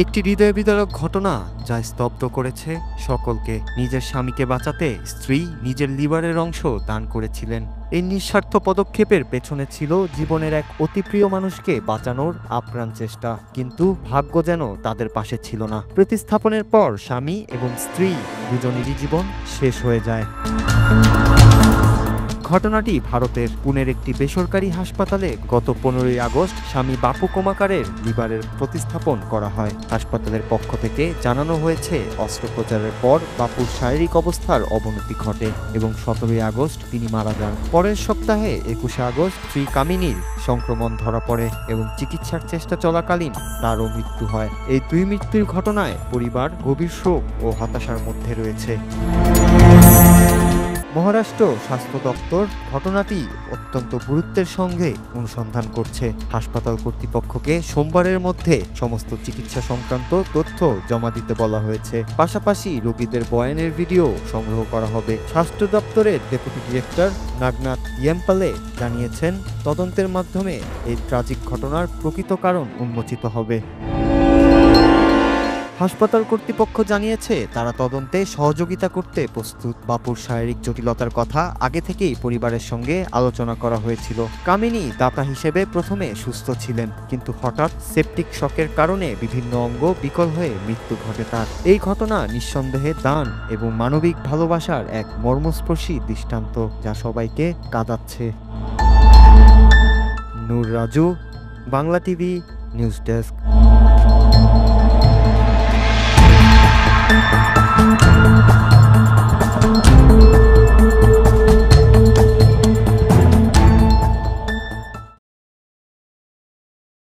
একটি হৃদয় বিদারক ঘটনা যা স্তব্ধ করেছে সকলকে। নিজের স্বামীকে বাঁচাতে স্ত্রী নিজের লিভারের অংশ দান করেছিলেন। এই নিঃস্বার্থ পদক্ষেপের পেছনে ছিল জীবনের এক অতি প্রিয় মানুষকে বাঁচানোর আপ্রাণ চেষ্টা, কিন্তু ভাগ্য যেন তাদের পাশে ছিল না। প্রতিস্থাপনের পর স্বামী এবং স্ত্রী দুজনেরই জীবন শেষ হয়ে যায়। ঘটনাটি ভারতের পুনের একটি বেসরকারি হাসপাতালে গত 15ই আগস্ট স্বামী বাপু কোমাকারের লিভারের প্রতিস্থাপন করা হয়। হাসপাতালের পক্ষ থেকে জানানো হয়েছে, অস্ত্রোপচারের পর বাপুর শারীরিক অবস্থার অবনতি ঘটে এবং 17ই আগস্ট তিনি মারা যান। পরের সপ্তাহে 21শে আগস্ট স্ত্রী কামিনীর সংক্রমণ ধরা পড়ে এবং চিকিৎসার চেষ্টা চলাকালীন তারও মৃত্যু হয়। এই দুই মৃত্যুর ঘটনায় পরিবার গভীর শোক ও হতাশার মধ্যে রয়েছে। মহারাষ্ট্র স্বাস্থ্য দপ্তর ঘটনাটি অত্যন্ত গুরুত্বের সঙ্গে অনুসন্ধান করছে। হাসপাতাল কর্তৃপক্ষকে সোমবারের মধ্যে সমস্ত চিকিৎসা সংক্রান্ত তথ্য জমা দিতে বলা হয়েছে। পাশাপাশি রোগীদের বয়ানের ভিডিও সংগ্রহ করা হবে। স্বাস্থ্য দপ্তরের ডেপুটি ডিরেক্টর নাগনাথ ইয়েম্পালে জানিয়েছেন, তদন্তের মাধ্যমে এই ট্র্যাজিক ঘটনার প্রকৃত কারণ উন্মোচিত হবে। হাসপাতাল কর্তৃপক্ষ জানিয়েছে, তারা তদন্তে সহযোগিতা করতে প্রস্তুত। বাপুর শারীরিক জটিলতার কথা আগে থেকেই পরিবারের সঙ্গে আলোচনা করা হয়েছিল। কামিনী দাতা হিসেবে প্রথমে সুস্থ ছিলেন, কিন্তু হঠাৎ সেপটিক শকের কারণে বিভিন্ন অঙ্গ বিকল হয়ে মৃত্যু ঘটে তার। এই ঘটনা নিঃসন্দেহে দান এবং মানবিক ভালোবাসার এক মর্মস্পর্শী দৃষ্টান্ত, যা সবাইকে কাঁদাচ্ছে। Noor Raju, Bangla TV news desk.